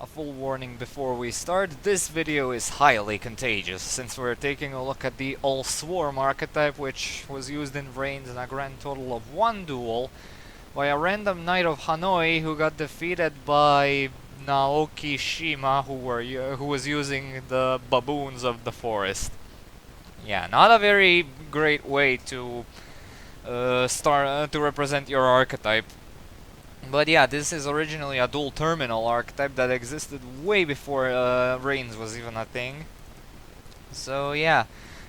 A full warning before we start, this video is highly contagious, since we're taking a look at the lswarm archetype, which was used in Reigns in a grand total of 1 duel by a random knight of Hanoi who got defeated by Naoki Shima, who was using the baboons of the forest. Yeah, not a very great way to to represent your archetype. But yeah, this is originally a dual terminal archetype that existed way before Reigns was even a thing. So yeah,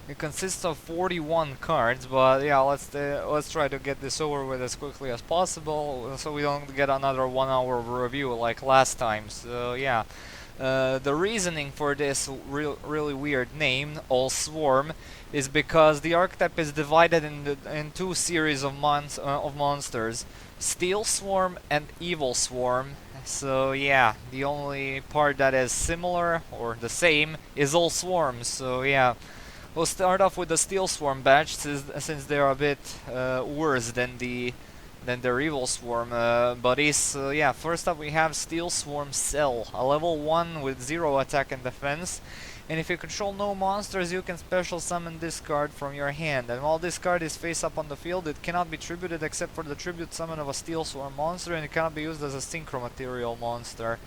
it consists of 41 cards, but yeah, let's try to get this over with as quickly as possible, so we don't get another 1 hour review like last time. So yeah, the reasoning for this really weird name, lswarm, is because the archetype is divided in two series of monsters. STEELSWARM and EVILSWARM. So yeah, the only part that is similar or the same is all swarms. So yeah, we'll start off with the STEELSWARM batch since they're a bit worse than their EVILSWARM buddies. So yeah, first up we have STEELSWARM Cell, a level 1 with 0 attack and defense. And if you control no monsters, you can special summon this card from your hand. And while this card is face up on the field, it cannot be tributed except for the tribute summon of a STEELSWARM monster, and it cannot be used as a synchro material monster.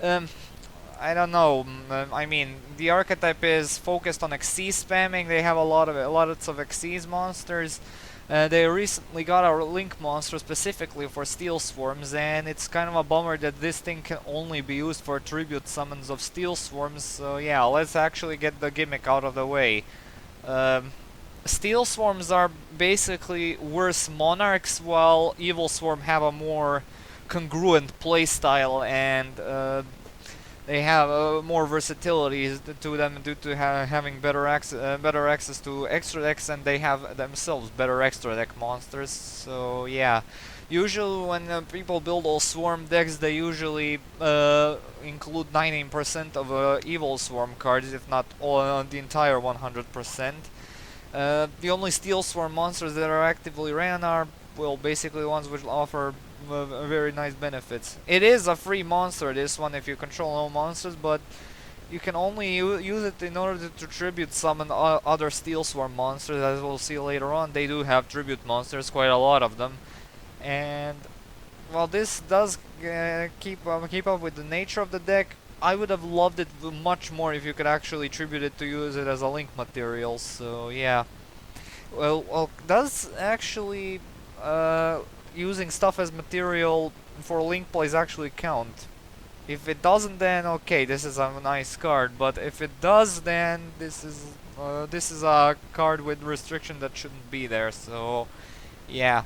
I don't know. I mean, the archetype is focused on Xyz spamming. They have lots of Xyz monsters. They recently got a link monster specifically for STEELSWARMs, and it's kind of a bummer that this thing can only be used for tribute summons of STEELSWARMs. So yeah, let's actually get the gimmick out of the way. STEELSWARMs are basically worse monarchs, while EVILSWARM have a more congruent playstyle, and they have more versatility to them due to having better access to extra decks, and they have themselves better extra deck monsters. So yeah, usually when people build all swarm decks, they usually include 19% of EVILSWARM cards, if not all, the entire 100%. The only STEELSWARM monsters that are actively ran are, well, basically ones which offer very nice benefits. It is a free monster, this one, if you control no monsters, but you can only use it in order to tribute summon other STEELSWARM monsters. As we'll see later on, they do have tribute monsters, quite a lot of them. And while this does keep up with the nature of the deck, I would have loved it much more if you could actually tribute it to use it as a link material. So yeah, well, does actually using stuff as material for link plays actually count? If it doesn't, then okay, this is a nice card. But if it does, then this is a card with restriction that shouldn't be there. So yeah.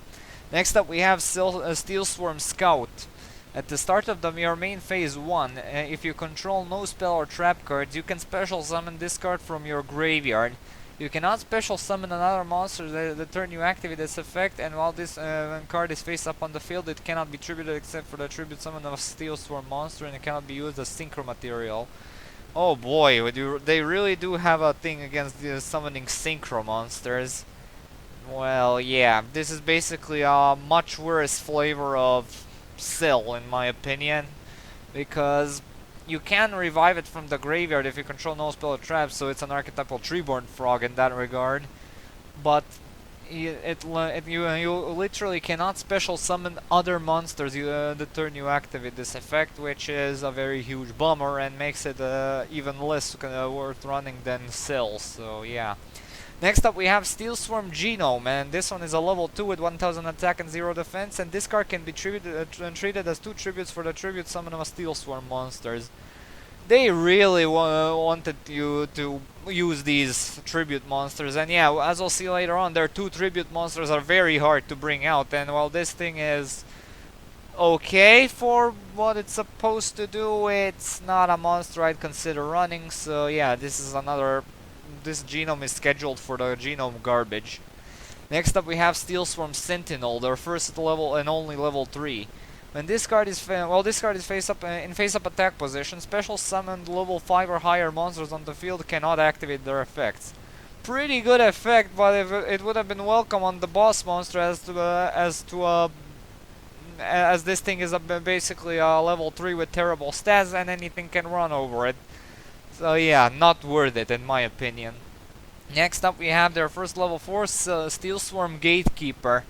Next up we have STEELSWARM Scout. At the start of your main phase 1, if you control no spell or trap cards, you can special summon this card from your graveyard. You cannot special summon another monster the turn you activate this effect, and while this card is face up on the field, it cannot be tributed except for the tribute summon of a STEELSWARM monster, and it cannot be used as synchro material. Oh boy, they really do have a thing against summoning synchro monsters. Well, yeah, this is basically a much worse flavor of Cell, in my opinion, because you can revive it from the graveyard if you control no spell or traps, so it's an archetypal treeborn frog in that regard. But you literally cannot special summon other monsters the turn you activate this effect, which is a very huge bummer and makes it even less worth running than Cell. So yeah. Next up we have STEELSWARM GENOME, and this one is a level 2 with 1000 attack and 0 defense, and this card can be treated as 2 tributes for the tribute summon of a STEELSWARM monsters. They really wanted you to use these tribute monsters, and yeah, as we'll see later on, their 2 tribute monsters are very hard to bring out, and while this thing is okay for what it's supposed to do, it's not a monster I'd consider running. So yeah, this genome is scheduled for the genome garbage. Next up we have STEELSWARM Sentinel, their first level and only level 3. When this card is face up in face up attack position, special summoned level 5 or higher monsters on the field cannot activate their effects. Pretty good effect, but if it would have been welcome on the boss monster as to a as this thing is basically a level 3 with terrible stats and anything can run over it. So yeah, not worth it in my opinion. Next up we have their first level 4 STEELSWARM Gatekeeper.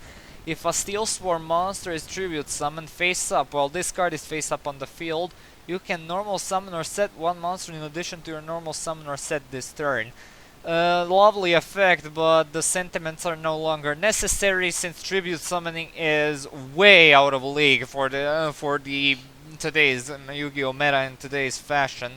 If a STEELSWARM monster is tribute summoned face up while this card is face up on the field, you can normal summon or set one monster in addition to your normal summon or set this turn. Lovely effect, but the sentiments are no longer necessary since tribute summoning is way out of league for the today's Yu-Gi-Oh meta in today's fashion,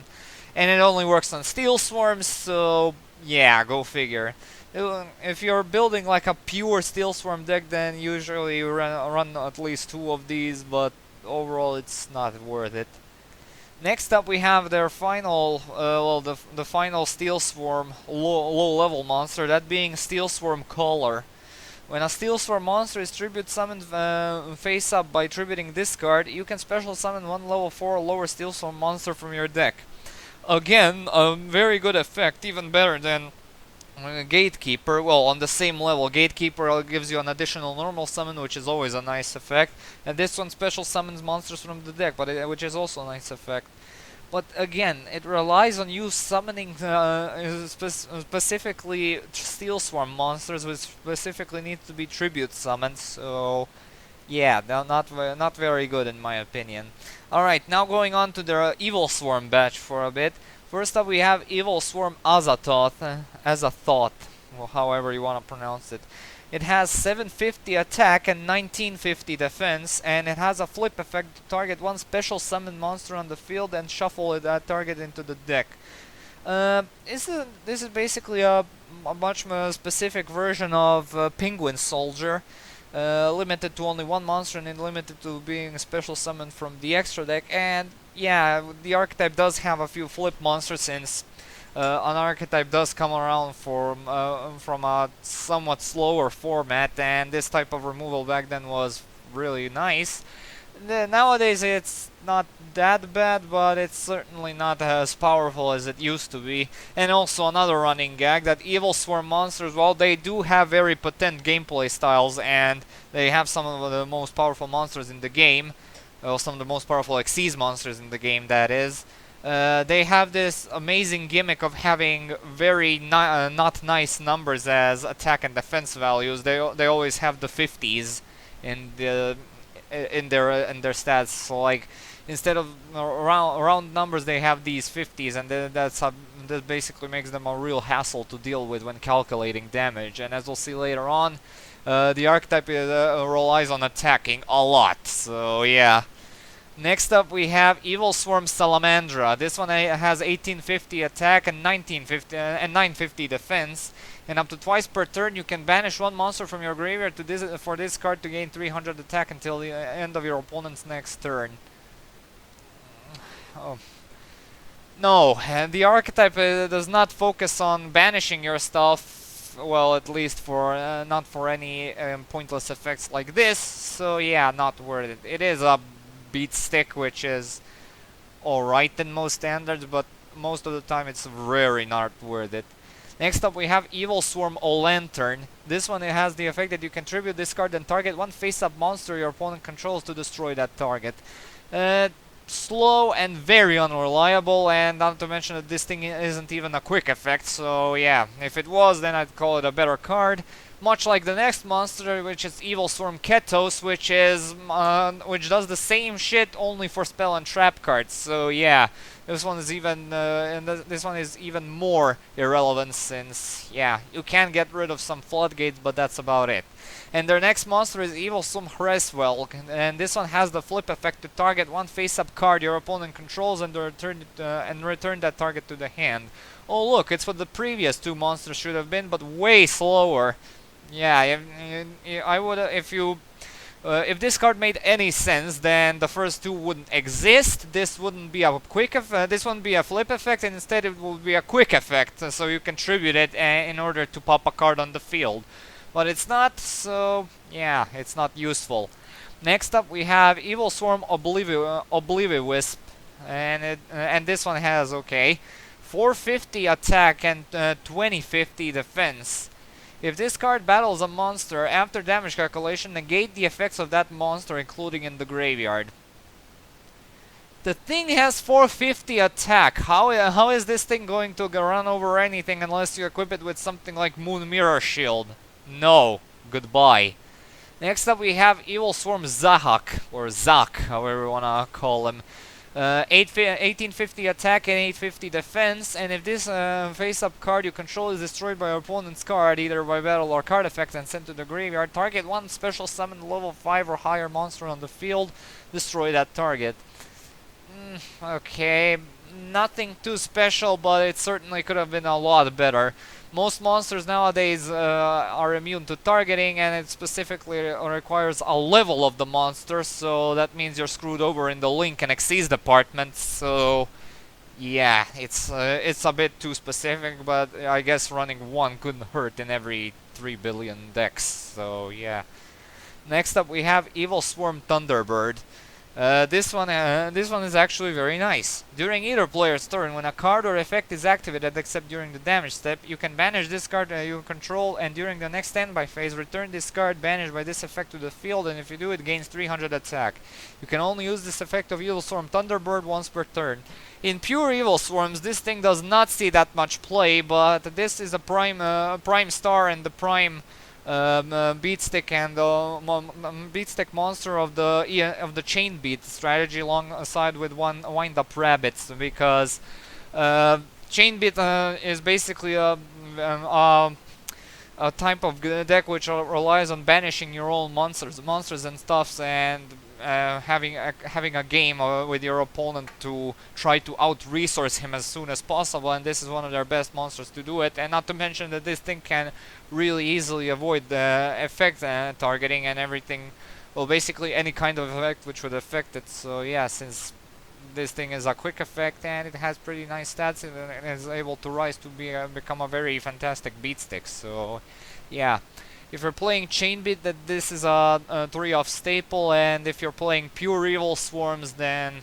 and it only works on STEELSWARMs. So yeah, go figure. If you're building like a pure STEELSWARM deck, then usually you run at least 2 of these, but overall it's not worth it. Next up we have their final, the final STEELSWARM low level monster, that being STEELSWARM Caller. When a STEELSWARM monster is tribute summoned face up by tributing this card, you can special summon one level 4 or lower STEELSWARM monster from your deck. Again, a very good effect, even better than Gatekeeper. Well, on the same level. Gatekeeper gives you an additional normal summon, which is always a nice effect, and this one special summons monsters from the deck, but which is also a nice effect. But again, it relies on you summoning specifically STEELSWARM monsters, which specifically need to be tribute summoned. So yeah, not very good in my opinion. Alright, now going on to their EVILSWARM batch for a bit. First up we have EVILSWARM AZZATHOTH, well, however you want to pronounce it. It has 750 attack and 1950 defense, and it has a flip effect to target one special summon monster on the field and shuffle that target into the deck. This is basically a much more specific version of Penguin Soldier. Limited to only one monster and limited to being a special summon from the extra deck, and yeah, the archetype does have a few flip monsters since an archetype does come around from a somewhat slower format, and this type of removal back then was really nice. Nowadays it's not that bad, but it's certainly not as powerful as it used to be. And also another running gag, that EVILSWARM monsters, well, they do have very potent gameplay styles, and they have some of the most powerful monsters in the game. Well, some of the most powerful Xyz monsters in the game, that is. They have this amazing gimmick of having very not nice numbers as attack and defense values. They always have the 50s in their stats. So like, instead of round numbers, they have these 50s, and that basically makes them a real hassle to deal with when calculating damage. And as we'll see later on, the archetype relies on attacking a lot. So yeah. Next up we have EVILSWARM Salamandra. This one has 1850 attack and 950 defense, and up to twice per turn you can banish one monster from your graveyard for this card to gain 300 attack until the end of your opponent's next turn. Oh. No, the archetype does not focus on banishing your stuff, well, at least for not for any pointless effects like this, so yeah, not worth it. It is a beat stick, which is alright in most standards, but most of the time it's very not worth it. Next up we have EVILSWARM O-Lantern. This one, it has the effect that you can tribute this card and target one face-up monster your opponent controls to destroy that target. Slow and very unreliable, and not to mention that this thing isn't even a quick effect, so yeah, if it was, then I'd call it a better card. Much like the next monster, which is EVILSWARM KETOS, which does the same shit only for spell and trap cards. So yeah, this one is even this one is even more irrelevant since yeah, you can get rid of some floodgates, but that's about it. And their next monster is EVILSWARM HRAESVELG, and this one has the flip effect to target one face-up card your opponent controls and return that target to the hand. Oh look, it's what the previous two monsters should have been, but way slower. Yeah, I would if this card made any sense, then the first two wouldn't exist. This wouldn't be a this wouldn't be a flip effect, and instead it would be a quick effect, so you can tribute it in order to pop a card on the field. But it's not, so yeah, it's not useful. Next up we have EVILSWARM OBLIVIWISP, and this one has 450 attack and 2050 defense. If this card battles a monster, after damage calculation, negate the effects of that monster, including in the graveyard. The thing has 450 attack. How is this thing going to run over anything unless you equip it with something like Moon Mirror Shield? No. Goodbye. Next up we have EVILSWARM ZAHAK, or ZAHK, however you wanna call him. 1850 attack and 850 defense, and if this face-up card you control is destroyed by your opponent's card, either by battle or card effect, and sent to the graveyard, target one special summon level 5 or higher monster on the field, destroy that target. Okay, nothing too special, but it certainly could have been a lot better. Most monsters nowadays are immune to targeting, and it specifically requires a level of the monster, so that means you're screwed over in the Link and Xyz department, so yeah, it's a bit too specific, but I guess running one couldn't hurt in every 3 billion decks, so yeah. Next up we have EVILSWARM Thunderbird. This one is actually very nice. During either player's turn, when a card or effect is activated except during the damage step, you can banish this card you control, and during the next standby phase, return this card banished by this effect to the field, and if you do, it gains 300 attack. You can only use this effect of EVILSWARM Thunderbird once per turn. In pure EVILSWARMs, this thing does not see that much play, but this is a prime star and the prime beatstick and beatstick monster of the chain beat strategy, alongside with one wind-up rabbits, because chain beat is basically a type of deck which relies on banishing your own monsters and stuffs, and having a game with your opponent to try to out-resource him as soon as possible, and this is one of their best monsters to do it. And not to mention that this thing can really easily avoid the effect targeting and everything. Well, basically any kind of effect which would affect it. So yeah, since this thing is a quick effect and it has pretty nice stats, it is able to rise to become a very fantastic beatstick. So yeah. If you're playing Chain Beat, that this is a 3-off staple, and if you're playing pure EVILSWARMs, then,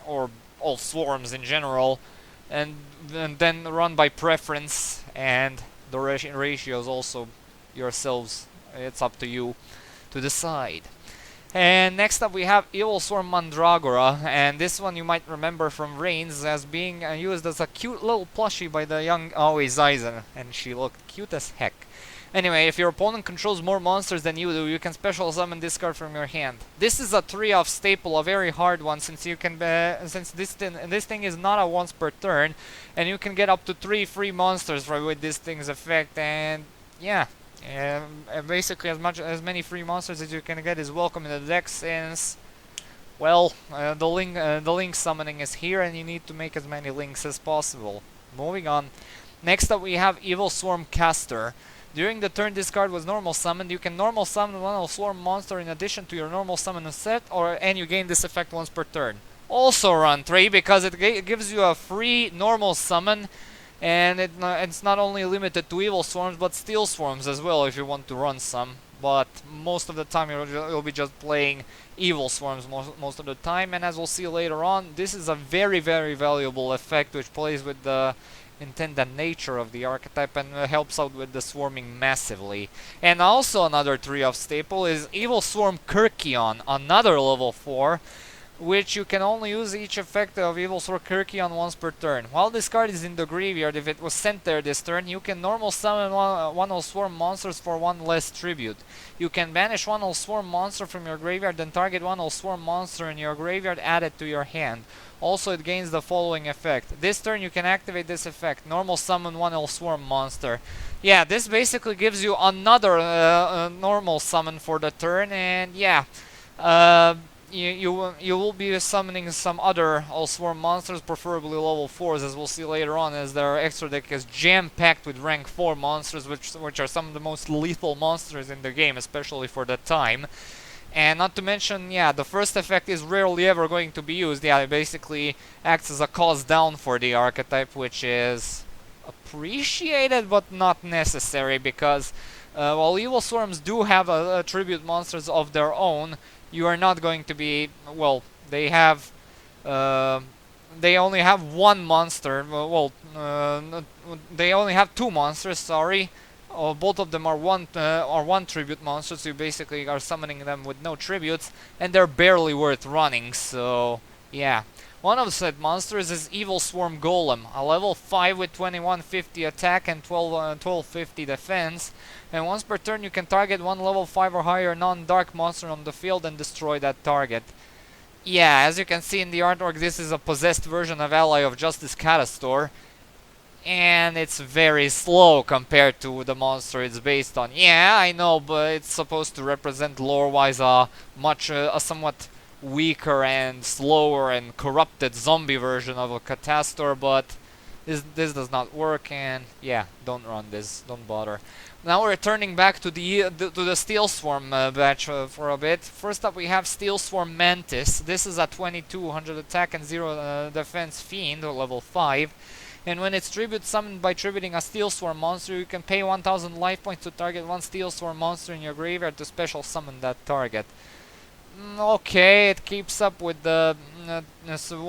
or all swarms in general, and then run by preference, and the ratios also yourselves, it's up to you to decide. And next up we have EVILSWARM Mandragora, and this one you might remember from Reigns as being used as a cute little plushie by the young Aoi Zaizen, and she looked cute as heck. Anyway, if your opponent controls more monsters than you do, you can special summon this card from your hand. This is a 3-off staple, a very hard one, since you can since this thing is not a once per turn, and you can get up to 3 free monsters with this thing's effect, and yeah, basically as many free monsters as you can get is welcome in the deck, since, well, the link summoning is here, and you need to make as many links as possible. Moving on. Next up we have EVILSWARM Caster. During the turn this card was normal summoned, you can normal summon one EVILSWARM monster in addition to your normal summon set, and you gain this effect once per turn. Also run 3, because it gives you a free normal summon, and it's not only limited to EVILSWARMs, but STEELSWARMs as well if you want to run some. But most of the time you'll be just playing EVILSWARMs most of the time, and as we'll see later on, this is a very, very valuable effect which plays with the intended nature of the archetype and helps out with the swarming massively. And also another 3-off staple is EVILSWARM KERYKEION, another level 4, which you can only use each effect of EVILSWARM KERYKEION once per turn. While this card is in the graveyard, if it was sent there this turn, you can normal summon one EVILSWARM monsters for 1 less tribute. You can banish one EVILSWARM monster from your graveyard, then target one EVILSWARM monster in your graveyard, add it to your hand. Also, it gains the following effect. This turn you can activate this effect. Normal summon one EVILSWARM monster. Yeah, this basically gives you another normal summon for the turn, and yeah. You will be summoning some other EVILSWARM monsters, preferably level 4s, as we'll see later on, as their extra deck is jam-packed with rank 4 monsters, which are some of the most lethal monsters in the game, especially for the time. And not to mention, yeah, the first effect is rarely ever going to be used. Yeah, it basically acts as a cost down for the archetype, which is appreciated but not necessary, because while EVILSWARMs do have tribute monsters of their own, you are not going to be, well, they only have one monster, well, they only have 2 monsters, sorry, both of them are one tribute monsters, so you basically are summoning them with no tributes, and they're barely worth running, so yeah. One of said monsters is EVILSWARM Golem, a level 5 with 2150 attack and 1250 defense, and once per turn you can target one level 5 or higher non-dark monster on the field and destroy that target. Yeah, as you can see in the artwork, this is a possessed version of Ally of Justice CASTORN, and it's very slow compared to the monster it's based on. Yeah, I know, but it's supposed to represent lore-wise a somewhat weaker and slower and corrupted zombie version of a CASTORN, but this does not work, and yeah, don't run this, don't bother. Now we're turning back to the STEELSWARM batch for a bit. First up we have STEELSWARM MANTIS. This is a 2200 attack and 0 defense fiend, or level 5. And when it's tribute summoned by tributing a STEELSWARM monster, you can pay 1000 life points to target one STEELSWARM monster in your graveyard to special summon that target. Okay, it keeps up with the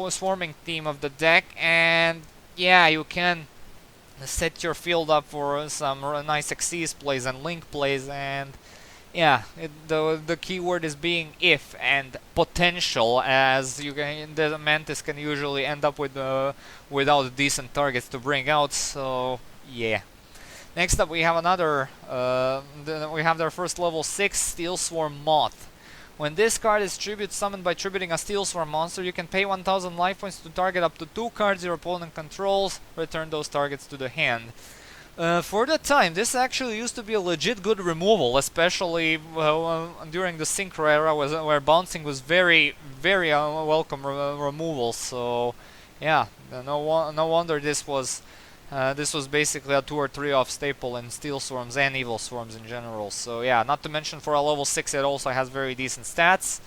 swarming theme of the deck, and yeah, you can set your field up for some nice Xyz plays and Link plays, and yeah, the keyword is being if and potential, as you can, the Mantis can usually end up with without decent targets to bring out, so yeah. Next up we have another, we have their first level 6 STEELSWARM MOTH. When this card is tribute summoned by tributing a STEELSWARM monster, you can pay 1000 life points to target up to 2 cards your opponent controls, return those targets to the hand. For the time, this actually used to be a legit good removal, especially during the Synchro era, where bouncing was very welcome removal, so yeah, no wonder this was basically a 2 or 3 off staple in STEELSWARMs and EVILSWARMs in general. So yeah, not to mention for a level 6 it also has very decent stats.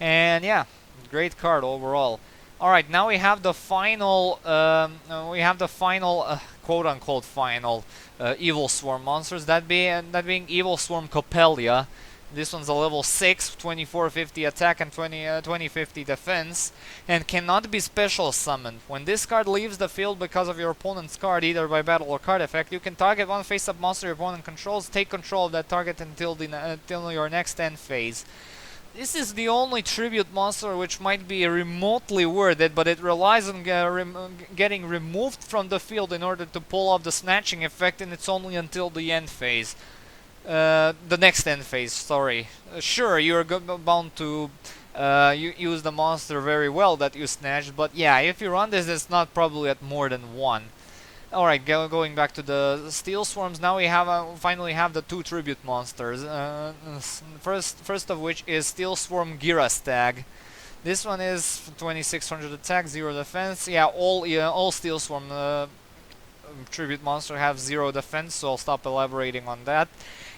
And yeah, great card overall. Alright, now we have the final, quote-unquote final EVILSWARM monsters, that being EVILSWARM COPPELIA. This one's a level 6, 2450 attack and 2050 defense, and cannot be special summoned. When this card leaves the field because of your opponent's card, either by battle or card effect, you can target one face-up monster your opponent controls, take control of that target until your next end phase. This is the only tribute monster which might be remotely worth it, but it relies on getting removed from the field in order to pull off the snatching effect, and it's only until the end phase. The next end phase, sorry. Sure, you're bound to use the monster very well that you snatched, but yeah, if you run this, it's not probably at more than 1. Alright, going back to the STEELSWARMs, now we have finally have the 2 tribute monsters. First of which is STEELSWARM GIRASTAG. This one is 2600 attack, 0 defense. Yeah, all STEELSWARM tribute monster have 0 defense, so I'll stop elaborating on that.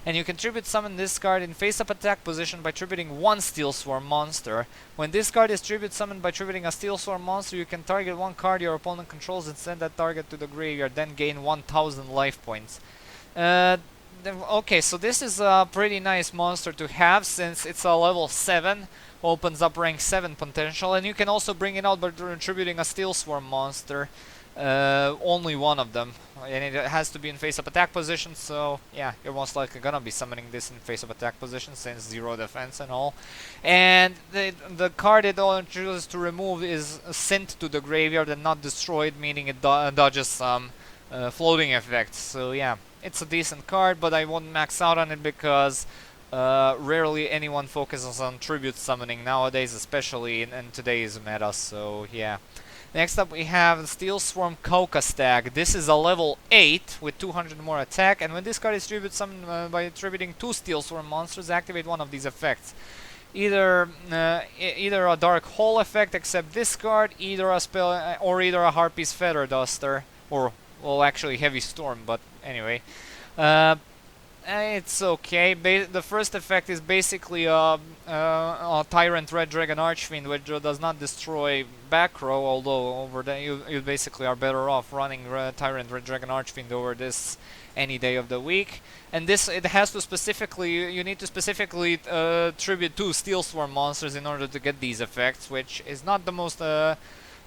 And you can tribute summon this card in face-up attack position by tributing one STEELSWARM monster. When this card is tribute summoned by tributing a STEELSWARM monster, you can target one card your opponent controls and send that target to the graveyard, then gain 1000 life points. Okay, so this is a pretty nice monster to have, since it's a level 7, opens up rank 7 potential, and you can also bring it out by tributing a STEELSWARM monster. Only one of them, and it has to be in face-up attack position, so yeah, you're most likely gonna be summoning this in face-up attack position since 0 defense and all. And the card it chooses to remove is sent to the graveyard and not destroyed, meaning it dodges some floating effects. So yeah, it's a decent card, but I won't max out on it because rarely anyone focuses on tribute summoning nowadays, especially in today's meta, so yeah. Next up we have STEELSWARM CAUCASTAG. This is a level 8 with 200 more attack, and when this card is tribute summoned by tributing 2 STEELSWARM monsters, activate one of these effects. Either a Dark Hole effect, except this card, either a spell, or either a Harpy's Feather Duster, or, well, actually Heavy Storm, but anyway. It's okay. The first effect is basically a Tyrant Red Dragon Archfiend, which does not destroy back row, although over there you basically are better off running Tyrant Red Dragon Archfiend over this any day of the week. And this, it has to specifically, you need to specifically tribute 2 STEELSWARM monsters in order to get these effects, which is not the most, not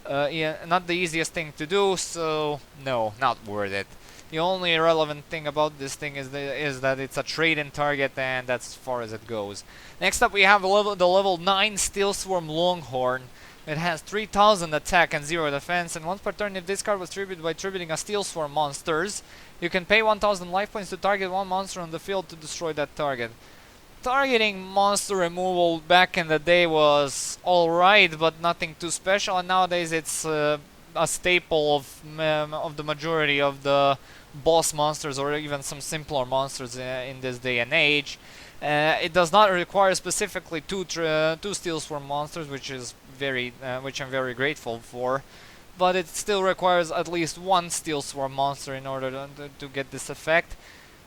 the easiest thing to do, so no, not worth it. The only relevant thing about this thing is that it's a trade-in target, and that's as far as it goes. Next up we have the level 9 STEELSWARM LONGHORN. It has 3000 attack and 0 defense, and once per turn if this card was tributed by tributing a STEELSWARM monsters, you can pay 1000 life points to target one monster on the field to destroy that target. Targeting monster removal back in the day was alright, but nothing too special, and nowadays it's a staple of the majority of the boss monsters, or even some simpler monsters in this day and age. It does not require specifically two STEELSWARM monsters, which I'm very grateful for, but it still requires at least one STEELSWARM monster in order to get this effect.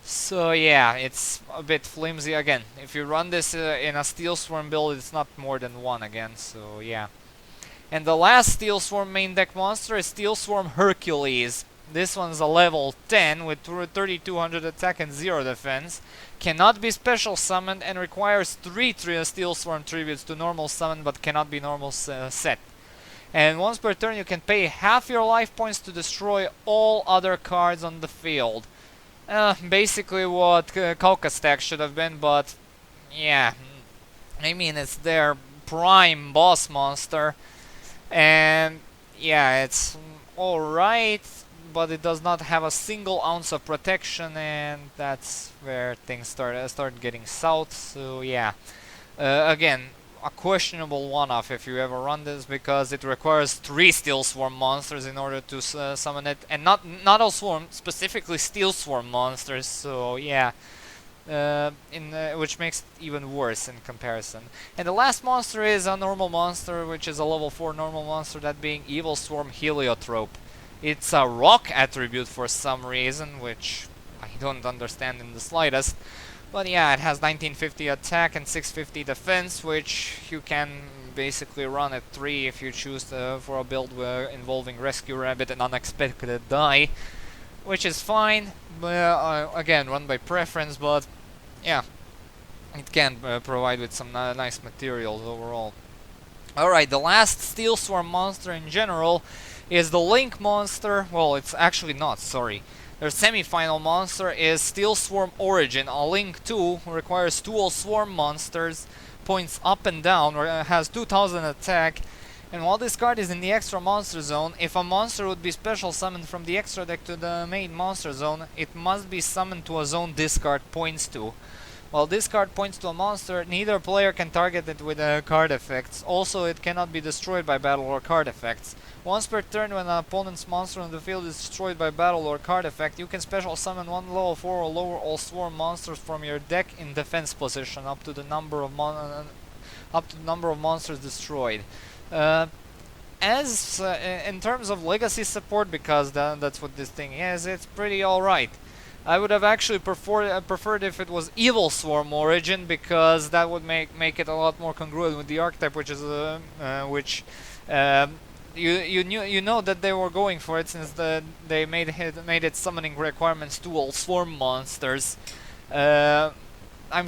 So yeah, it's a bit flimsy again. If you run this in a STEELSWARM build, it's not more than one again, so yeah. And the last STEELSWARM main deck monster is STEELSWARM HERCULES. This one's a level 10 with 3200 attack and 0 defense. Cannot be special summoned and requires 3 STEELSWARM tributes to normal summon, but cannot be normal set. And once per turn you can pay half your life points to destroy all other cards on the field. Basically what CAUCASTAG should have been, but yeah, I mean it's their prime boss monster, and yeah, it's alright, but it does not have a single ounce of protection, and that's where things start getting south. So yeah, again, a questionable one-off if you ever run this, because it requires 3 STEELSWARM monsters in order to summon it, and not all swarm, specifically STEELSWARM monsters. So yeah, which makes it even worse in comparison. And the last monster is a normal monster, which is a level 4 normal monster, that being EVILSWARM HELIOTROPE. It's a rock attribute for some reason, which I don't understand in the slightest. But yeah, it has 1950 attack and 650 defense, which you can basically run at 3 if you choose for a build involving Rescue Rabbit and Unexpected Die, which is fine. Again, run by preference, but yeah, it can provide with some nice materials overall. Alright, the last STEELSWARM monster in general is the Link monster. Well, it's actually not, sorry. Their semi-final monster is STEELSWARM Origin, a Link 2, requires 2 all swarm monsters, points up and down, has 2000 attack, and while this card is in the extra monster zone, if a monster would be special summoned from the extra deck to the main monster zone, it must be summoned to a zone this card points to. While this card points to a monster, neither player can target it with card effects. Also, it cannot be destroyed by battle or card effects. Once per turn, when an opponent's monster on the field is destroyed by battle or card effect, you can special summon 1 level 4 or lower all swarm monsters from your deck in defense position up to the number of monsters destroyed. In terms of legacy support, because that's what this thing is, it's pretty alright. I would have actually preferred if it was EVILSWARM Origin, because that would make it a lot more congruent with the archetype, which is you know that they were going for it, since they made it summoning requirements to all swarm monsters. I'm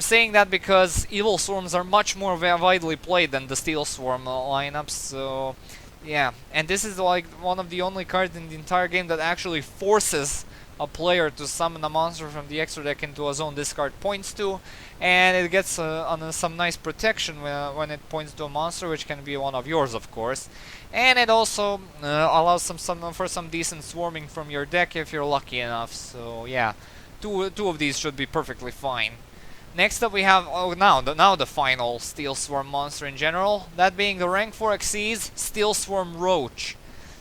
saying that because EVILSWARMs are much more widely played than the STEELSWARM lineups, so yeah. And this is like one of the only cards in the entire game that actually forces a player to summon a monster from the extra deck into a zone this card points to, and it gets some nice protection when it points to a monster, which can be one of yours, of course. And it also allows some decent swarming from your deck if you're lucky enough. So yeah, two of these should be perfectly fine. Next up we have now the final STEELSWARM monster in general, that being the rank 4 Xyz STEELSWARM ROACH.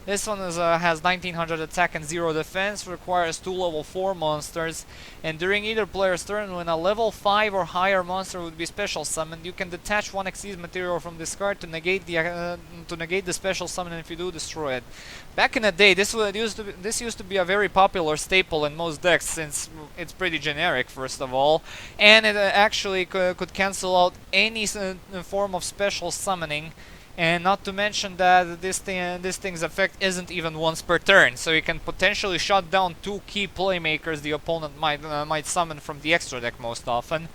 This one has 1900 attack and 0 defense, requires 2 level 4 monsters, and during either player's turn, when a level 5 or higher monster would be special summoned, you can detach 1 Xyz material from this card to negate the special summon, and if you do, destroy it. Back in the day, this used to be a very popular staple in most decks, since it's pretty generic, first of all, and it actually could cancel out any form of special summoning. And not to mention that this thing's effect isn't even once per turn, so you can potentially shut down 2 key playmakers the opponent might summon from the extra deck most often.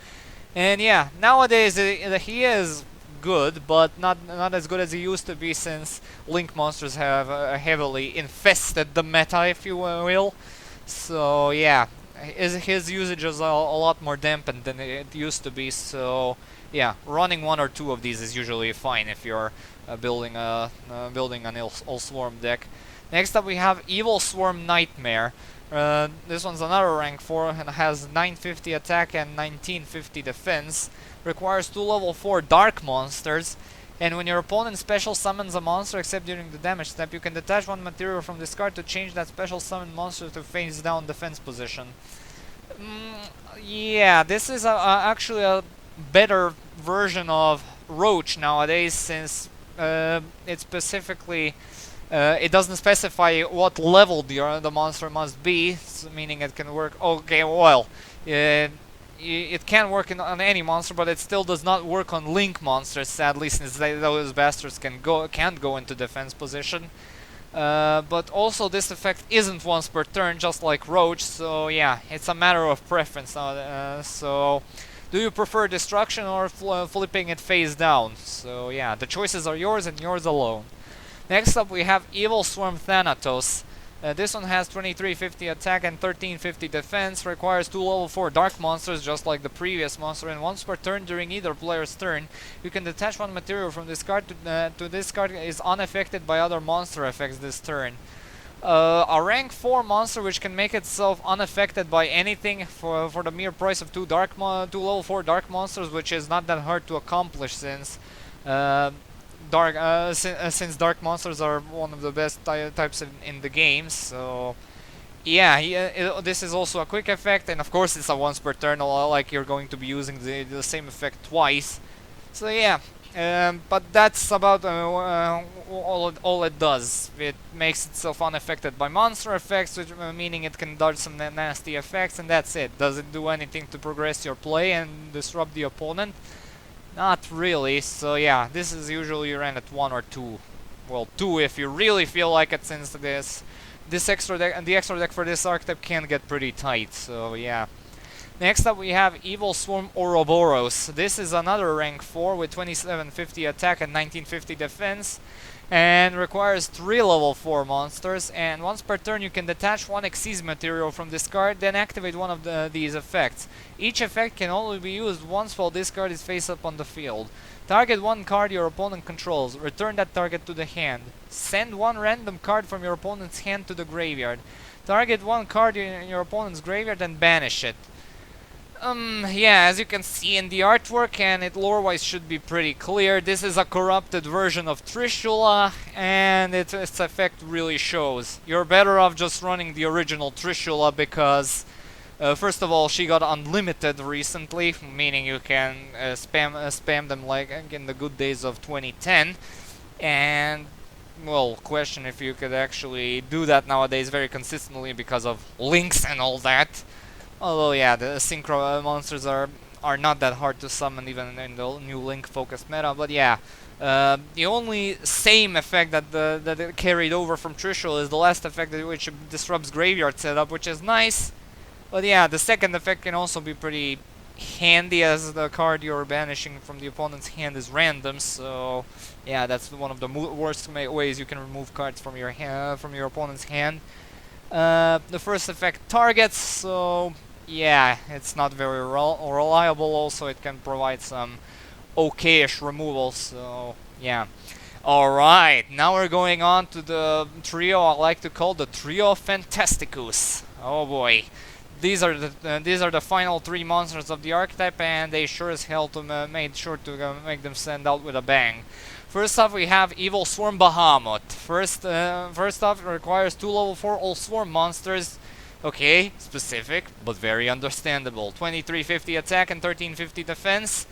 And yeah, nowadays he is good, but not as good as he used to be, since Link monsters have heavily infested the meta, if you will. So yeah, his usage is a lot more dampened than it used to be. So yeah, running one or two of these is usually fine if you're building an all swarm deck. Next up we have EVILSWARM Nightmare. This one's another rank 4 and has 950 attack and 1950 defense. Requires 2 level 4 dark monsters. And when your opponent special summons a monster except during the damage step, you can detach one material from this card to change that special summoned monster to face down defense position. Yeah, this is actually a better version of ROACH nowadays, since it specifically it doesn't specify what level the monster must be, so meaning it can work. Okay, well, it can work on any monster, but it still does not work on link monsters, sadly, since those bastards can't go into defense position. But also this effect isn't once per turn, just like Roach, so yeah, it's a matter of preference. So, do you prefer destruction or flipping it face down? So yeah, the choices are yours and yours alone. Next up we have EVILSWARM THANATOS. This one has 2350 attack and 1350 defense, requires 2 level 4 dark monsters just like the previous monster, and once per turn during either player's turn, you can detach one material from this card to this card is unaffected by other monster effects this turn. A rank 4 monster which can make itself unaffected by anything for the mere price of 2 level 4 dark monsters, which is not that hard to accomplish since since dark monsters are one of the best types in the game. So yeah, this is also a quick effect, and of course it's a once per turn, like you're going to be using the same effect twice. So yeah, but that's about all it does. It makes itself unaffected by monster effects, which, meaning it can dodge some nasty effects, and that's it. Does it do anything to progress your play and disrupt the opponent? Not really, so yeah, this is usually ran at 1 or 2. Well, 2 if you really feel like it, since the extra deck for this archetype can get pretty tight, so yeah. Next up we have EVILSWARM Ouroboros. This is another rank 4 with 2750 attack and 1950 defense, and requires 3 level 4 monsters, and once per turn you can detach one Xyz material from this card, then activate one of these effects. Each effect can only be used once while this card is face up on the field. Target one card your opponent controls, return that target to the hand. Send one random card from your opponent's hand to the graveyard. Target one card in your opponent's graveyard and banish it. Yeah, as you can see in the artwork, and it lore-wise should be pretty clear, this is a corrupted version of Trishula, and its effect really shows. You're better off just running the original Trishula because, first of all, she got unlimited recently, meaning you can spam them like in the good days of 2010, and, well, question if you could actually do that nowadays very consistently because of links and all that. Although yeah, the synchro monsters are not that hard to summon even in the new link focused meta, but yeah. The only same effect that it carried over from Trishul is the last effect which disrupts graveyard setup, which is nice. But yeah, the second effect can also be pretty handy, as the card you're banishing from the opponent's hand is random, so yeah, that's one of the worst ways you can remove cards from your opponent's hand. The first effect targets, so yeah, it's not very reliable. Also, it can provide some okayish removal, so yeah. Alright, now we're going on to the trio I like to call the Trio Fantasticus. Oh boy. These are the final 3 monsters of the archetype, and they sure as hell made sure to make them stand out with a bang. First off, we have EVILSWARM Bahamut. First off, it requires 2 level 4 all swarm monsters. Okay, specific, but very understandable. 2350 attack and 1350 defense.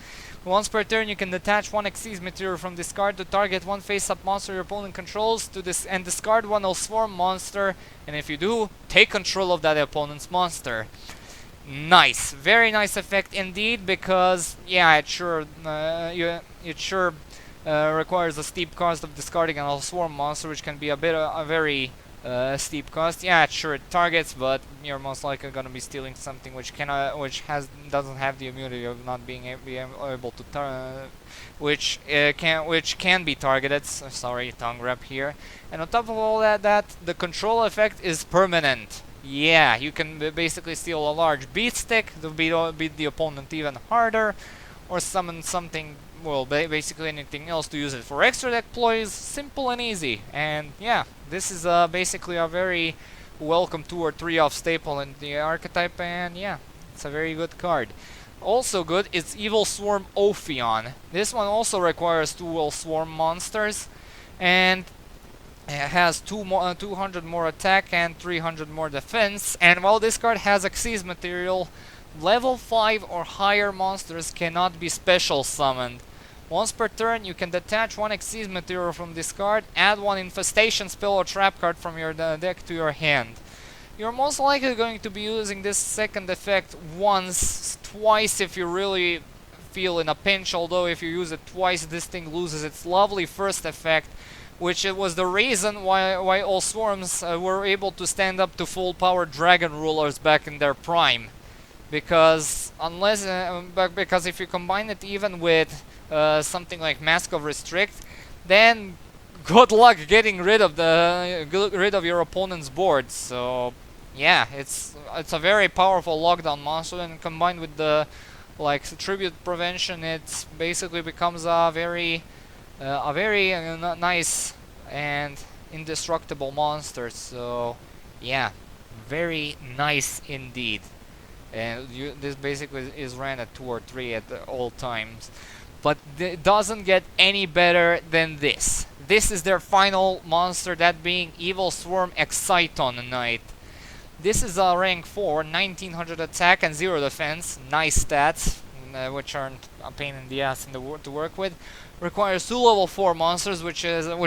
Once per turn, you can detach one Xyz material from this card to target one face-up monster your opponent controls and discard one all swarm monster. And if you do, take control of that opponent's monster. Nice, very nice effect indeed, because yeah, it sure requires a steep cost of discarding an all swarm monster, which can be a very steep cost. Yeah, sure it targets, but you're most likely gonna be stealing something which doesn't have the immunity of not being able to which can be targeted. Sorry, tongue wrap here. And on top of all that, the control effect is permanent. Yeah, you can basically steal a large beat stick to beat the opponent even harder, or summon something, well, basically anything else to use it for extra deck plays. Simple and easy. And yeah, this is basically a very welcome 2 or 3 off staple in the archetype, and yeah, it's a very good card. Also good is EVILSWARM Ophion. This one also requires 2 lswarm monsters, and it has 200 more attack and 300 more defense. And while this card has Xyz material, level 5 or higher monsters cannot be special summoned. Once per turn, you can detach 1 Xyz material from this card, add 1 infestation spell or trap card from your deck to your hand. You're most likely going to be using this second effect once, twice if you really feel in a pinch, although if you use it twice, this thing loses its lovely first effect, which it was the reason why all swarms were able to stand up to full power dragon rulers back in their prime. Because because if you combine it even with something like Mask of Restrict, then good luck getting rid of your opponent's board. So yeah, it's a very powerful lockdown monster, and combined with the tribute prevention, it basically becomes a very nice and indestructible monster. So yeah, very nice indeed. And this basically is ran at 2 or 3 at all times. But it doesn't get any better than this. This is their final monster, that being EVILSWARM Exciton Knight. This is a rank 4, 1900 attack and 0 defense. Nice stats, which aren't a pain in the ass to work with. Requires 2 level 4 monsters, which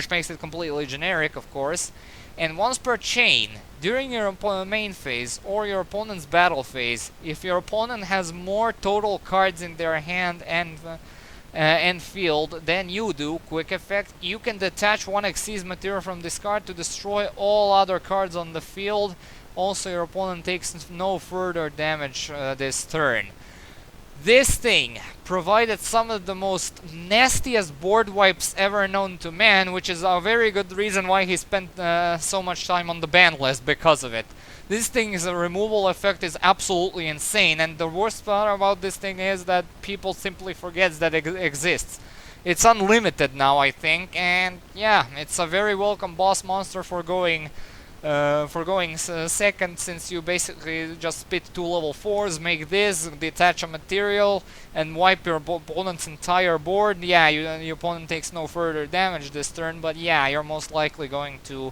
makes it completely generic, of course. And once per chain, during your main phase or your opponent's battle phase, if your opponent has more total cards in their hand and field than you do, quick effect, you can detach 1 Xyz material from this card to destroy all other cards on the field. Also, your opponent takes no further damage this turn. This thing provided some of the most nastiest board wipes ever known to man, which is a very good reason why he spent so much time on the ban list because of it. This thing's removal effect is absolutely insane, and the worst part about this thing is that people simply forget that it exists. It's unlimited now, I think, and yeah, it's a very welcome boss monster for going second, since you basically just spit 2 level 4s, make this, detach a material, and wipe your opponent's entire board. Yeah, your opponent takes no further damage this turn, but yeah, you're most likely going to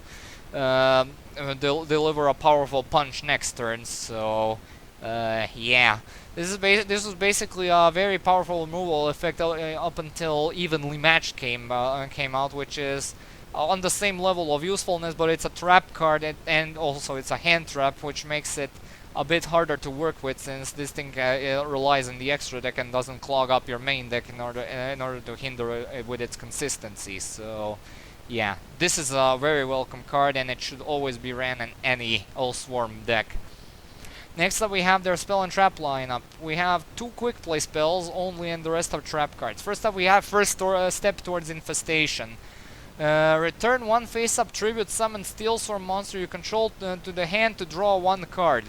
deliver a powerful punch next turn. So yeah, this was basically a very powerful removal effect up until Evenly Matched came out, which is on the same level of usefulness, but it's a trap card, and also it's a hand trap, which makes it a bit harder to work with, since this thing relies on the extra deck and doesn't clog up your main deck in order to hinder it with its consistency. So yeah, this is a very welcome card, and it should always be ran in any lswarm deck. Next up, we have their spell and trap lineup. We have 2 quick play spells only, and the rest are trap cards. First up, we have First Step Towards Infestation. Return 1 face-up tribute summon STEELSWARM monster you control to the hand to draw 1 card.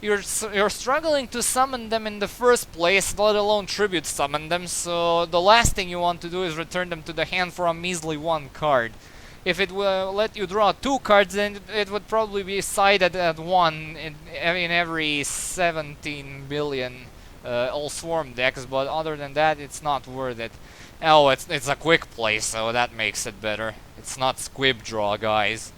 You're struggling to summon them in the first place, let alone tribute summon them, so the last thing you want to do is return them to the hand for a measly 1 card. If it will let you draw 2 cards, then it would probably be sided at 1 in every 17 billion lswarm decks, but other than that, it's not worth it. Oh, it's a quick play, so that makes it better. It's not squib draw, guys.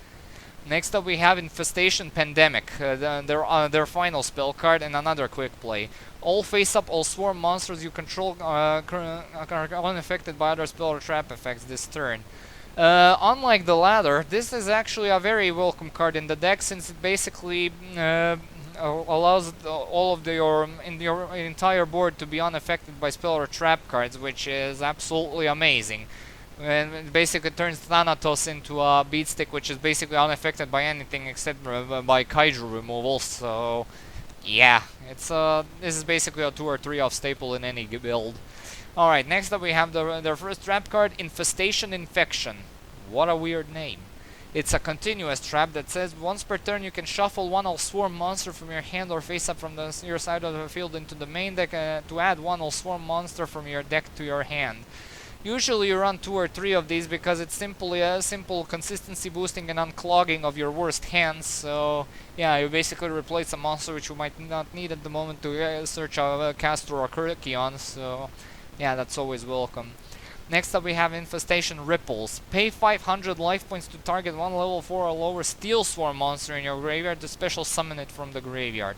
Next up, we have Infestation Pandemic, their final spell card, and another quick play. All face-up, all swarm monsters you control are unaffected by other spell or trap effects this turn. Unlike the latter, this is actually a very welcome card in the deck, since it basically allows all of your entire board to be unaffected by spell or trap cards, which is absolutely amazing. And it basically turns Thanatos into a beatstick, which is basically unaffected by anything except by kaiju removal. So yeah, this is basically a 2 or 3 off staple in any build. Alright, next up we have their first trap card, Infestation Infection. What a weird name. It's a continuous trap that says once per turn you can shuffle one lswarm monster from your hand or face up from your side of the field into the main deck to add one lswarm monster from your deck to your hand. Usually you run 2 or 3 of these because it's simply a simple consistency boosting and unclogging of your worst hands. So yeah, you basically replace a monster which you might not need at the moment to search a CASTORN or KERYKEION. So yeah, that's always welcome. Next up we have Infestation Ripples. Pay 500 life points to target one level 4 or lower STEELSWARM monster in your graveyard to special summon it from the graveyard.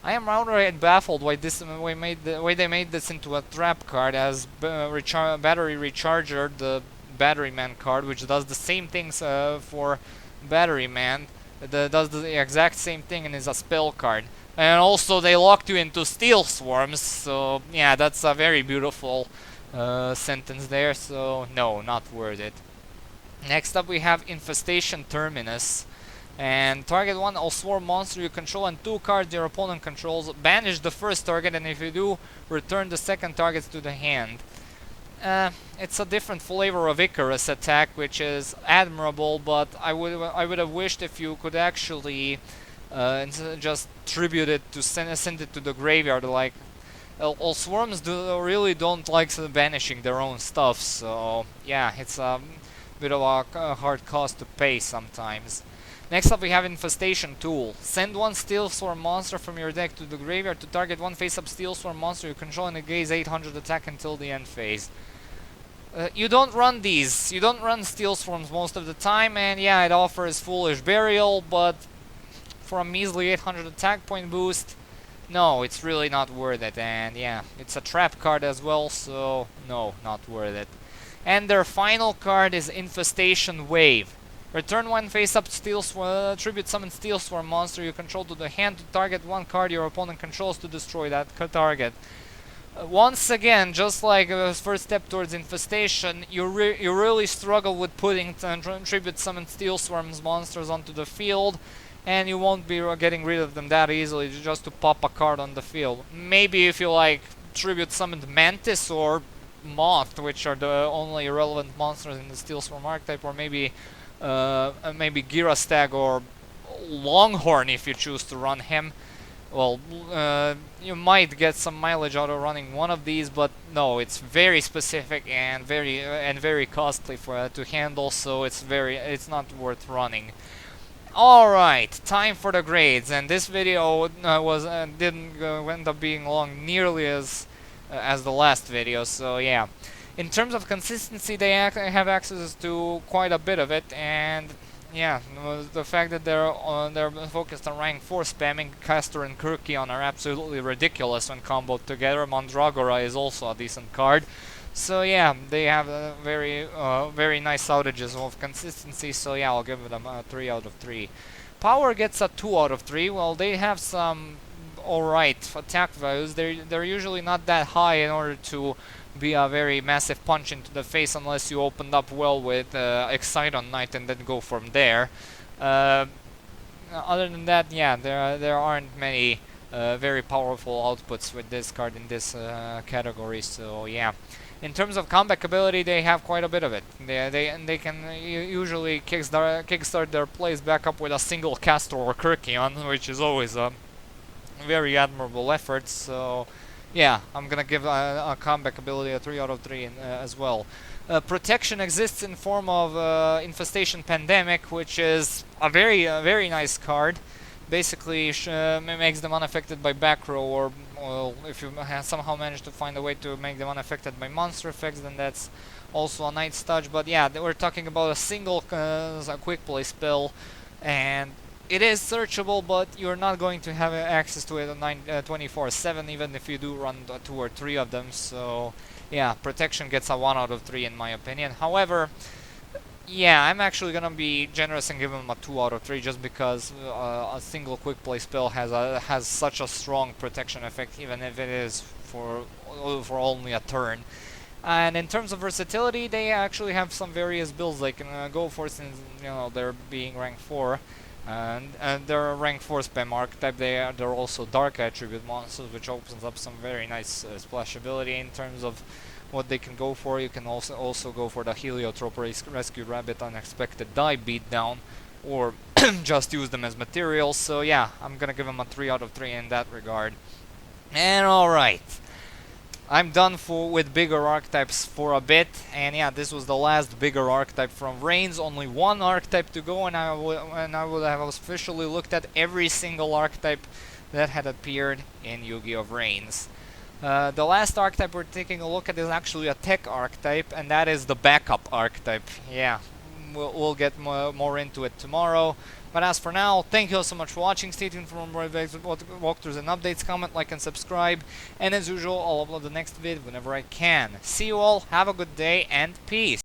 I am outright baffled why they made this into a trap card, as Battery Recharger, the Battery Man card, which does the same things for Battery Man, does the exact same thing and is a spell card. And also they locked you into STEELSWARMs, so yeah, that's a very beautiful sentence there, so no, not worth it. Next up we have Infestation Terminus. And target one lswarm monster you control and 2 cards your opponent controls. Banish the first target, and if you do, return the second targets to the hand. It's a different flavor of Icarus attack, which is admirable, but I would have wished if you could actually just tribute it to send it to the graveyard. Like lswarms really don't like banishing their own stuff, so yeah, it's a bit of a hard cost to pay sometimes. Next up we have Infestation Tool. Send one STEELSWARM monster from your deck to the graveyard to target one face-up STEELSWARM monster you control and gaze 800 attack until the end phase. You don't run these. You don't run STEELSWARMs most of the time, and yeah, it offers Foolish Burial, but for a measly 800 attack point boost, no, it's really not worth it. And yeah, it's a trap card as well, so no, not worth it. And their final card is Infestation Wave. Return one face-up tribute summon STEELSWARM monster you control to the hand to target one card your opponent controls to destroy that target. Once again, just like the first step towards Infestation, you really struggle with putting tribute summon STEELSWARM's monsters onto the field, and you won't be getting rid of them that easily just to pop a card on the field. Maybe if you like tribute summoned Mantis or Moth, which are the only relevant monsters in the STEELSWARM archetype, or maybe GIRASTAG or Longhorn if you choose to run him. Well, you might get some mileage out of running one of these, but no, it's very specific and very costly to handle, so it's not worth running. All right, time for the grades, and this video didn't end up being long nearly as the last video, so yeah. In terms of consistency, they have access to quite a bit of it, and yeah, the fact that they're focused on rank 4 spamming CASTORN and KERYKEION are absolutely ridiculous when comboed together. Mandragora is also a decent card, so yeah, they have very nice outages of consistency. So yeah, I'll give them a 3 out of 3. Power gets a 2 out of 3. Well, they have some alright attack values. They're usually not that high in order to be a very massive punch into the face unless you opened up well with Excite on Knight and then go from there. Other than that, yeah, there aren't many very powerful outputs with this card in this category, so yeah. In terms of comeback ability, they have quite a bit of it. They can usually kickstart their plays back up with a single CASTORN or KERYKEION, which is always a very admirable effort, so yeah, I'm gonna give a comeback ability a 3 out of 3 as well. Protection exists in form of Infestation Pandemic, which is a very nice card. Basically, makes them unaffected by back row, or well, if you somehow manage to find a way to make them unaffected by monster effects, then that's also a nice touch. But yeah, we're talking about a single quick play spell, and it is searchable, but you're not going to have access to it on 24/7, even if you do run 2 or 3 of them. So yeah, protection gets a 1 out of 3 in my opinion. However, yeah, I'm actually gonna be generous and give them a 2 out of 3, just because a single quick play spell has such a strong protection effect, even if it is for only a turn. And in terms of versatility, they actually have some various builds they can go for, since they're being rank 4. And they're a rank 4 spam archetype. They're also dark attribute monsters, which opens up some very nice splashability in terms of what they can go for. You can also go for the Heliotrope Rescue Rabbit Unexpected Die Beatdown, or just use them as materials. So yeah, I'm gonna give them a 3 out of 3 in that regard. And alright, I'm done with bigger archetypes for a bit, and yeah, this was the last bigger archetype from Reigns. Only one archetype to go, and I would have officially looked at every single archetype that had appeared in Yu-Gi-Oh! Reigns. The last archetype we're taking a look at is actually a tech archetype, and that is the backup archetype. Yeah, we'll get more into it tomorrow. But as for now, thank you all so much for watching. Stay tuned for more walkthroughs and updates. Comment, like, and subscribe. And as usual, I'll upload the next vid whenever I can. See you all, have a good day, and peace!